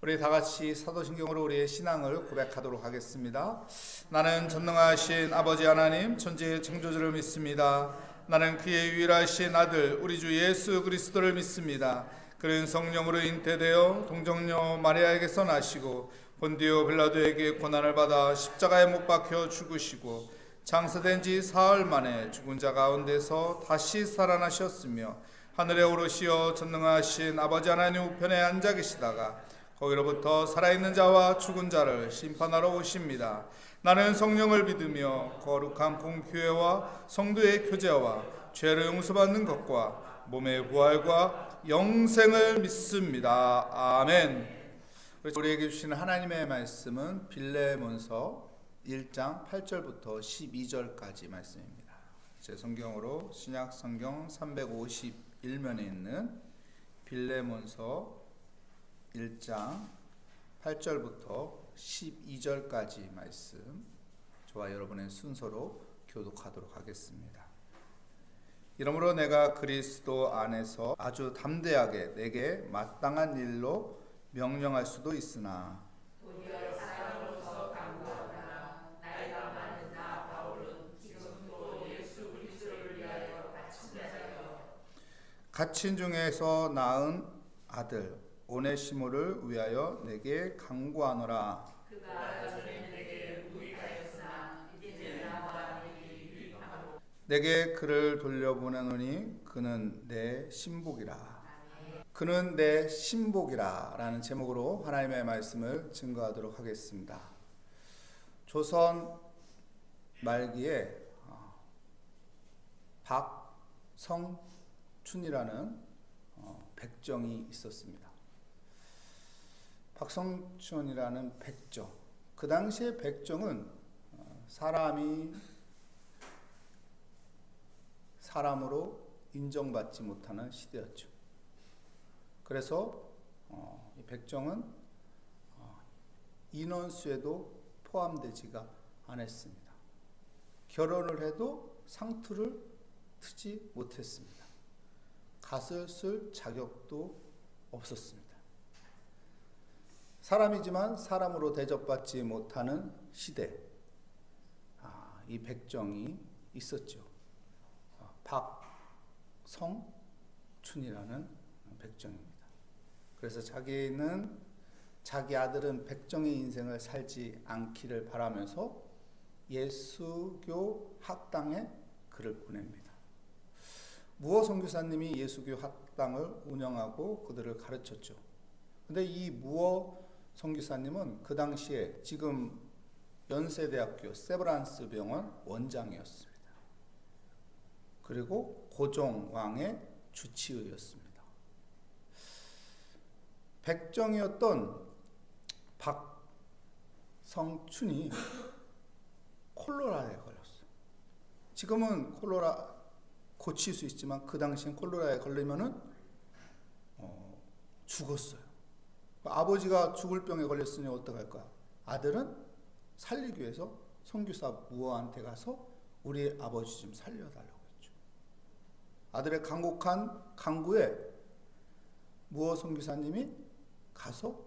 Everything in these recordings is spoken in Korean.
우리 다 같이 사도신경으로 우리의 신앙을 고백하도록 하겠습니다. 나는 전능하신 아버지 하나님 천지의 창조주를 믿습니다. 나는 그의 유일하신 아들 우리 주 예수 그리스도를 믿습니다. 그는 성령으로 잉태되어 동정녀 마리아에게서 나시고 본디오 빌라도에게 고난을 받아 십자가에 못 박혀 죽으시고 장사된 지 사흘 만에 죽은 자 가운데서 다시 살아나셨으며 하늘에 오르시어 전능하신 아버지 하나님 우편에 앉아 계시다가 거기로부터 살아있는 자와 죽은 자를 심판하러 오십니다. 나는 성령을 믿으며 거룩한 공교회와 성도의 교제와 죄를 용서받는 것과 몸의 부활과 영생을 믿습니다. 아멘. 우리에게 주시는 하나님의 말씀은 빌레몬서 1장 8절부터 12절까지 말씀입니다. 제 성경으로 신약 성경 351면에 있는 빌레몬서 1장 8절부터 12절까지 말씀, 저와 여러분의 순서로 교독하도록 하겠습니다. 이러므로 내가 그리스도 안에서 아주 담대하게 내게 마땅한 일로 명령할 수도 있으나 도리어 사람으로서 간구하나 나이가 많은 나 바울은 지금도 예수 그리스도를 위하여 갇힌 자여 갇힌 중에서 낳은 아들 오네시모를 위하여 내게 간구하노라. 그가 전에 내게 무익하였으나 이제는 나와 내게 유익하고 내게 그를 돌려보내노니 그는 내 신복이라. 그는 내 신복이라 라는 제목으로 하나님의 말씀을 증거하도록 하겠습니다. 조선 말기에 박성춘이라는 백정이 있었습니다. 박성춘이라는 백정, 그 당시에 백정은 사람이 사람으로 인정받지 못하는 시대였죠. 그래서 이 백정은 인원수에도 포함되지가 않았습니다. 결혼을 해도 상투를 트지 못했습니다. 갓을 쓸 자격도 없었습니다. 사람이지만 사람으로 대접받지 못하는 시대, 이 백정이 있었죠. 박성춘이라는 백정입니다. 그래서 자기 아들은 백정의 인생을 살지 않기를 바라면서 예수교 학당에 글을 보냅니다. 무어 선교사님이 예수교 학당을 운영하고 그들을 가르쳤죠. 근데 이 무어 선교사님은 그 당시에 지금 연세대학교 세브란스 병원 원장이었습니다. 그리고 고종왕의 주치의였습니다. 백정이었던 박성춘이 콜레라에 걸렸어요. 지금은 콜레라 고칠 수 있지만 그 당시엔 콜레라에 걸리면은 죽었어요. 아버지가 죽을 병에 걸렸으니 어떡할까? 아들은 살리기 위해서 선교사 무어한테 가서 우리 아버지 좀 살려달라고 했죠. 아들의 간곡한 간구에 무어 선교사님이 가서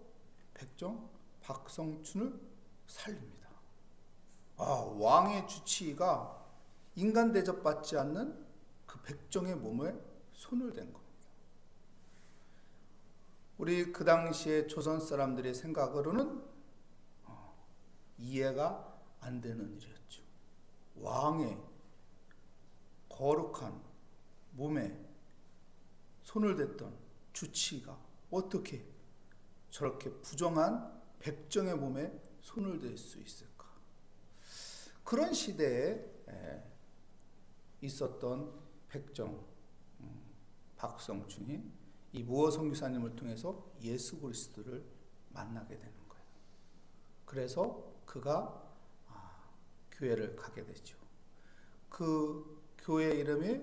백정 박성춘을 살립니다. 왕의 주치의가 인간 대접받지 않는 그 백정의 몸에 손을 댄 겁니다. 우리 그 당시에 조선 사람들의 생각으로는 이해가 안 되는 일이었죠. 왕의 거룩한 몸에 손을 댔던 주치의가 어떻게 저렇게 부정한 백정의 몸에 손을 댈 수 있을까? 그런 시대에 있었던 백정 박성춘이 이 무어 선교사님을 통해서 예수 그리스도를 만나게 되는 거예요. 그래서 그가 교회를 가게 되죠. 그 교회 이름이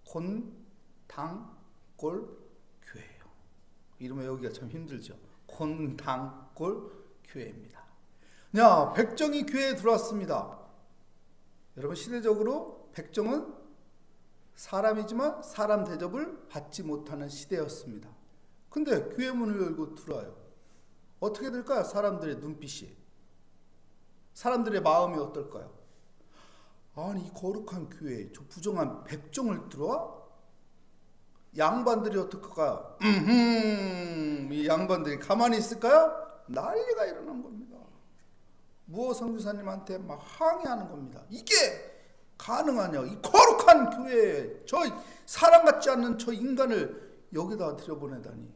곤당골 교회예요. 이름이 여기가 참 힘들죠. 곤당골 교회입니다. 백정이 교회에 들어왔습니다. 여러분, 시대적으로 백정은 사람이지만 사람 대접을 받지 못하는 시대였습니다. 근데 교회 문을 열고 들어와요. 어떻게 될까요? 사람들의 눈빛이, 사람들의 마음이 어떨까요? 아니 이 거룩한 교회에 저 부정한 백정을 들어와? 양반들이 어떡할까요? 이 양반들이 가만히 있을까요? 난리가 일어난 겁니다. 무호 선교사님한테 막 항의하는 겁니다. 이게 가능하냐? 이 거룩한 교회에 저 사람 같지 않는 저 인간을 여기다 들여보내다니.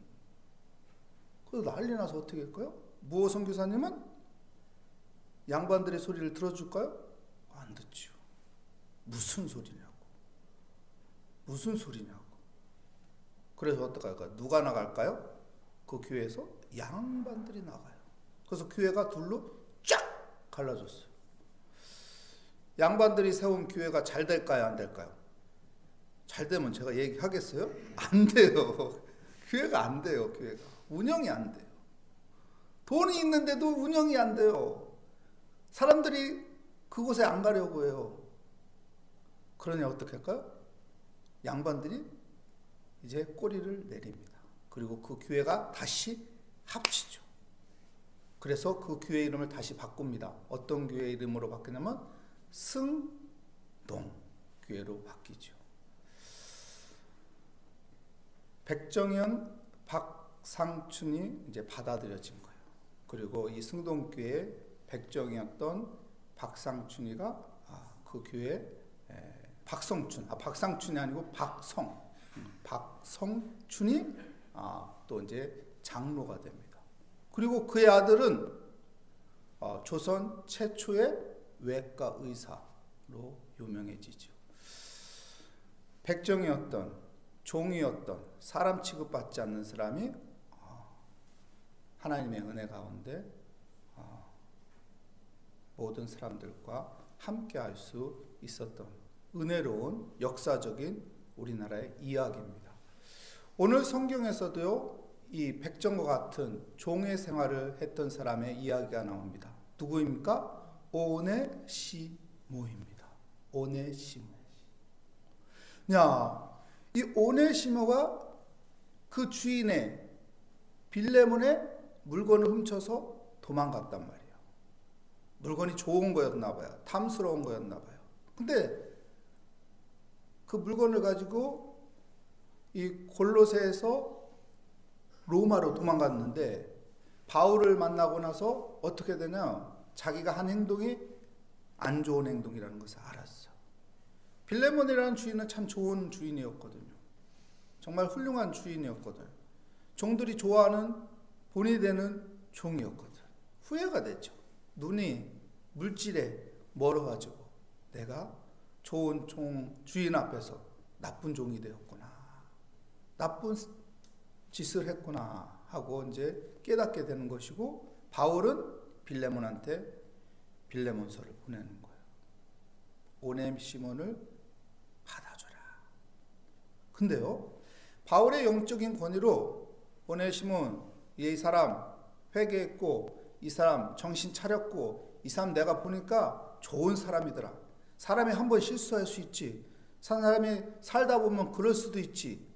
그래서 난리 나서 어떻게 할까요? 무호 선교사님은 양반들의 소리를 들어줄까요? 안 듣죠. 무슨 소리냐고. 무슨 소리냐고. 그래서 어떡할까요? 누가 나갈까요? 그 교회에서 양반들이 나가요. 그래서 교회가 둘로 쫙 갈라졌어요. 양반들이 세운 교회가 잘 될까요? 안 될까요? 잘 되면 제가 얘기하겠어요? 안 돼요. 교회가 안 돼요. 교회가 운영이 안 돼요. 돈이 있는데도 운영이 안 돼요. 사람들이 그곳에 안 가려고 해요. 그러니 어떻게 할까요? 양반들이 이제 꼬리를 내립니다. 그리고 그 교회가 다시 합치죠. 그래서 그 교회 이름을 다시 바꿉니다. 어떤 교회 이름으로 바뀌냐면 승동 교회로 바뀌죠. 백정현, 박상춘이 이제 받아들여진 거예요. 그리고 이 승동교회 백정이었던 박상춘이가 그 교회 박상춘이 아니고 박성춘이 또 이제 장로가 됩니다. 그리고 그의 아들은 조선 최초의 외과 의사로 유명해지죠. 백정이었던, 종이었던, 사람 취급받지 않는 사람이 하나님의 은혜 가운데 모든 사람들과 함께 할 수 있었던 은혜로운 역사적인 우리나라의 이야기입니다. 오늘 성경에서도요, 이 백정과 같은 종의 생활을 했던 사람의 이야기가 나옵니다. 누구입니까? 오네시모입니다. 오네시모. 이 오네시모가 그 주인의 빌레몬의 물건을 훔쳐서 도망갔단 말이에요. 물건이 좋은 거였나 봐요. 탐스러운 거였나 봐요. 근데 그 물건을 가지고 이 골로새에서 로마로 도망갔는데 바울을 만나고 나서 어떻게 되냐? 자기가 한 행동이 안 좋은 행동이라는 것을 알았어. 빌레몬이라는 주인은 참 좋은 주인이었거든요. 정말 훌륭한 주인이었거든. 종들이 좋아하는 본이 되는 종이었거든. 후회가 됐죠. 눈이 물질에 멀어가지고 내가 좋은 종 주인 앞에서 나쁜 종이 되었구나, 나쁜 짓을 했구나 하고 이제 깨닫게 되는 것이고, 바울은 빌레몬한테 빌레몬서를 보내는 거예요. 오네시몬을 받아줘라. 근데요, 바울의 영적인 권위로 오네시몬, 이 사람 회개했고, 이 사람 정신 차렸고, 이 사람 내가 보니까 좋은 사람이더라. 사람이 한번 실수할 수 있지. 사람이 살다 보면 그럴 수도 있지.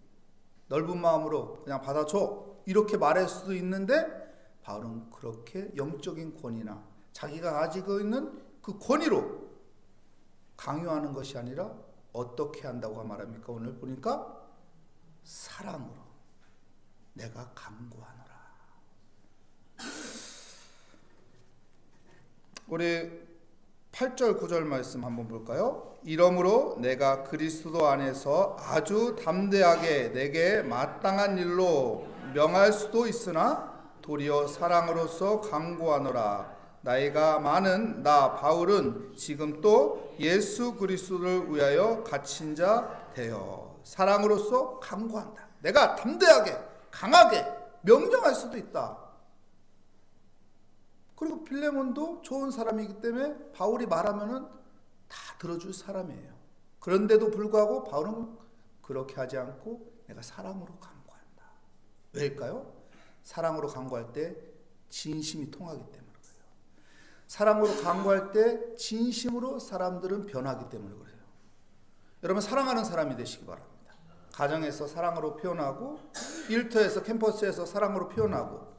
넓은 마음으로 그냥 받아줘. 이렇게 말할 수도 있는데, 바울은 그렇게 영적인 권위나 자기가 가지고 있는 그 권위로 강요하는 것이 아니라 어떻게 한다고 말합니까? 오늘 보니까 사랑으로 내가 강구하노라. 우리 8절 9절 말씀 한번 볼까요? 이러므로 내가 그리스도 안에서 아주 담대하게 내게 마땅한 일로 명할 수도 있으나 도리어 사랑으로서 강구하노라. 나이가 많은 나 바울은 지금 또 예수 그리스도를 위하여 갇힌 자 되어 사랑으로서 강구한다. 내가 담대하게 강하게 명령할 수도 있다. 그리고 빌레몬도 좋은 사람이기 때문에 바울이 말하면은 다 들어줄 사람이에요. 그런데도 불구하고 바울은 그렇게 하지 않고 내가 사랑으로 강구한다. 왜일까요? 사랑으로 강구할 때 진심이 통하기 때문에 그래요. 사랑으로 강구할 때 진심으로 사람들은 변하기 때문에 그래요. 여러분, 사랑하는 사람이 되시기 바랍니다. 가정에서 사랑으로 표현하고, 일터에서 캠퍼스에서 사랑으로 표현하고,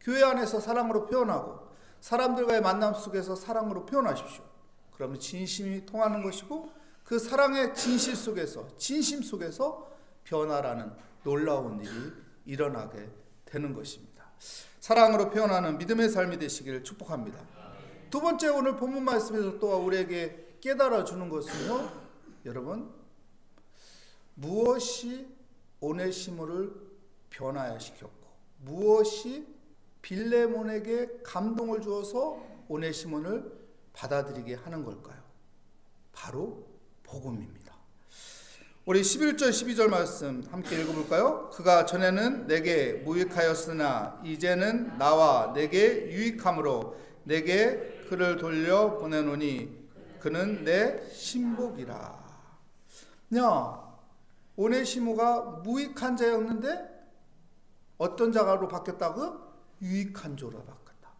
교회 안에서 사랑으로 표현하고 사람들과의 만남 속에서 사랑으로 표현하십시오. 그러면 진심이 통하는 것이고 그 사랑의 진실 속에서, 진심 속에서 변화라는 놀라운 일이 일어나게 되는 것입니다. 사랑으로 표현하는 믿음의 삶이 되시기를 축복합니다. 두 번째, 오늘 본문 말씀에서 또 우리에게 깨달아 주는 것은요, 여러분, 무엇이 오네시모를 변화시켰고 무엇이 빌레몬에게 감동을 주어서 오네시몬을 받아들이게 하는 걸까요? 바로 복음입니다. 우리 11절 12절 말씀 함께 읽어볼까요? 그가 전에는 내게 무익하였으나 이제는 나와 내게 유익함으로 내게 그를 돌려 보내노니 그는 내 신복이라. 오네시모가 무익한 자였는데 어떤 자가로 바뀌었다고? 유익한 자로 바뀌었다.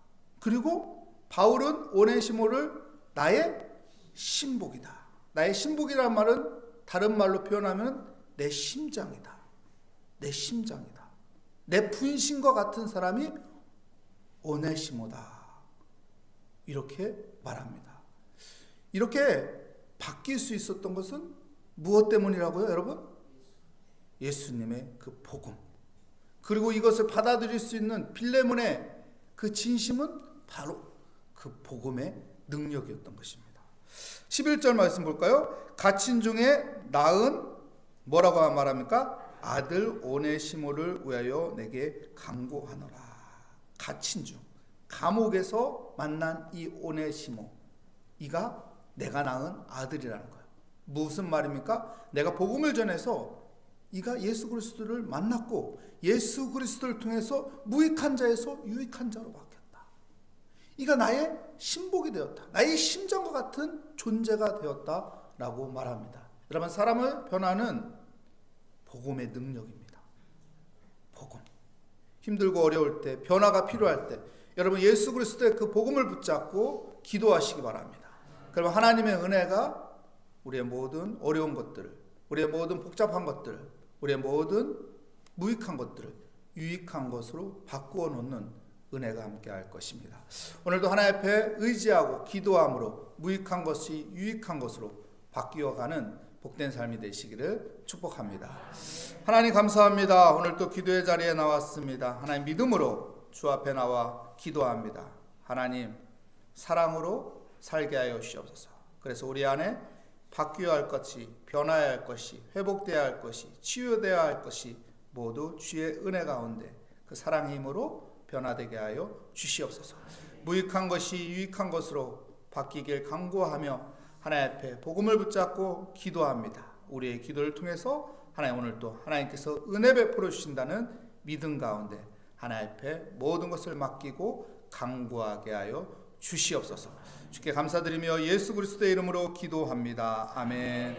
그리고 바울은 오네시모를 나의 신복이다. 나의 신복이란 말은 다른 말로 표현하면 내 심장이다. 내 심장이다. 내 분신과 같은 사람이 오네시모다. 이렇게 말합니다. 이렇게 바뀔 수 있었던 것은 무엇 때문이라고요, 여러분? 예수님의 그 복음. 그리고 이것을 받아들일 수 있는 빌레몬의 그 진심은 바로 그 복음의 능력이었던 것입니다. 11절 말씀 볼까요? 갇힌 중에 낳은 뭐라고 말합니까? 아들 오네시모를 위하여 내게 간구하노라. 갇힌 중, 감옥에서 만난 이 오네시모, 이가 내가 낳은 아들이라는 거예요. 무슨 말입니까? 내가 복음을 전해서 이가 예수 그리스도를 만났고 예수 그리스도를 통해서 무익한 자에서 유익한 자로 바뀌었다. 이가 나의 신복이 되었다. 나의 심장과 같은 존재가 되었다라고 말합니다. 여러분, 사람을 변화는 복음의 능력입니다. 복음. 힘들고 어려울 때, 변화가 필요할 때 여러분 예수 그리스도의 그 복음을 붙잡고 기도하시기 바랍니다. 그러면 하나님의 은혜가 우리의 모든 어려운 것들을, 우리의 모든 복잡한 것들을, 우리의 모든 무익한 것들을 유익한 것으로 바꾸어 놓는 은혜가 함께 할 것입니다. 오늘도 하나님 앞에 의지하고 기도함으로 무익한 것이 유익한 것으로 바뀌어가는 복된 삶이 되시기를 축복합니다. 하나님 감사합니다. 오늘 또 기도의 자리에 나왔습니다. 하나님 믿음으로 주 앞에 나와 기도합니다. 하나님 사랑으로 살게 하여 주시옵소서. 그래서 우리 안에 바뀌어야 할 것이, 변화해야 할 것이, 회복되어야 할 것이, 치유되어야 할 것이 모두 주의 은혜 가운데 그 사랑의 힘으로 변화되게 하여 주시옵소서. 무익한 것이 유익한 것으로 바뀌길 간구하며 하나님 앞에 복음을 붙잡고 기도합니다. 우리의 기도를 통해서 하나님 오늘 또 하나님께서 은혜 베풀어 주신다는 믿음 가운데 하나님 앞에 모든 것을 맡기고 간구하게 하여 주시옵소서. 주께 감사드리며 예수 그리스도의 이름으로 기도합니다. 아멘.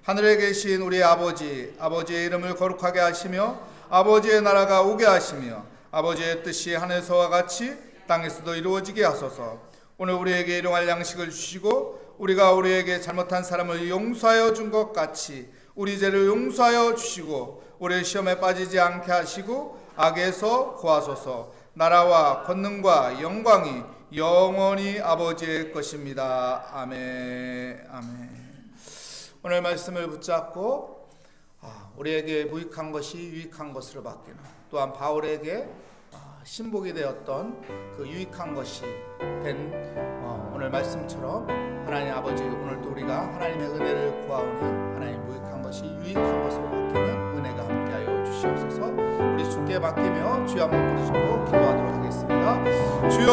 하늘에 계신 우리 아버지, 아버지의 이름을 거룩하게 하시며 아버지의 나라가 오게 하시며 아버지의 뜻이 하늘에서와 같이 땅에서도 이루어지게 하소서. 오늘 우리에게 일용할 양식을 주시고 우리가 우리에게 잘못한 사람을 용서하여 준 것 같이 우리 죄를 용서하여 주시고 우리 시험에 빠지지 않게 하시고 악에서 구하소서. 나라와 권능과 영광이 영원히 아버지의 것입니다. 아멘. 아멘. 오늘 말씀을 붙잡고 우리에게 무익한 것이 유익한 것으로 바뀌는, 또한 바울에게 신복이 되었던 그 유익한 것이 된 오늘 말씀처럼 하나님 아버지, 오늘도 우리가 하나님의 은혜를 구하오니 하나님 무익한 것이 유익한 것으로 바뀌는 은혜가 함께하여 주시옵소서. 우리 주께 맡기며 주여 한번 부르시고 기도하도록 하겠습니다. 주여,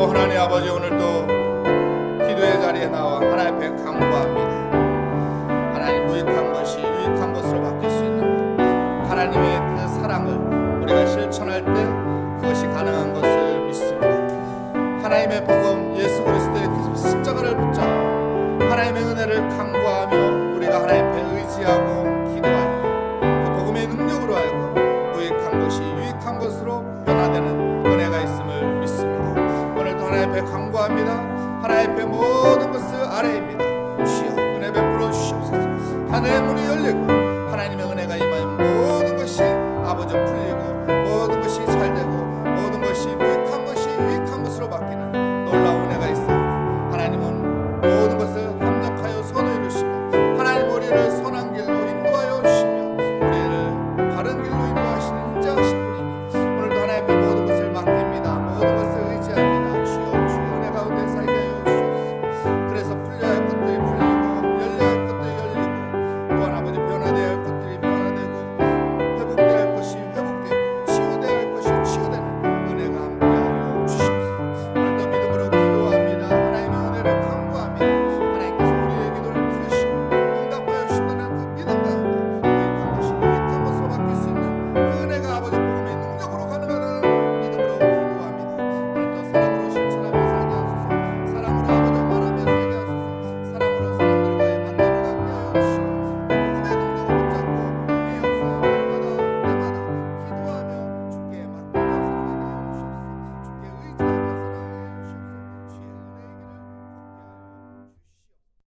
하나님 아버지, 오늘도 기도의 자리에 나와 하나님 앞에 간구합니다. 하나님 무익한 것이 유익한 것으로 바뀔 수 있는 하나님의 그 사랑을 우리가 실천할 때 그것이 가능한 것을 믿습니다. 하나님의 복음 예수 그리스도의 그 십자가를 붙잡고 하나님의 은혜를 간구하며 우리가 하나님 앞에 의지하고 기도할 때 그 복음의 능력으로 알고 무익한 것이 유익한 것으로 변화되는 은혜가 있음을 믿습니다. 오늘도 하나님 앞에 간구합니다. 하나님 앞에 모든 것을 아뢰입니다. 주여 은혜 베풀어 주시옵소서. 하늘의 문이 열리고 하나님의 은혜가 임하여 모든 것이 아버지 풀리고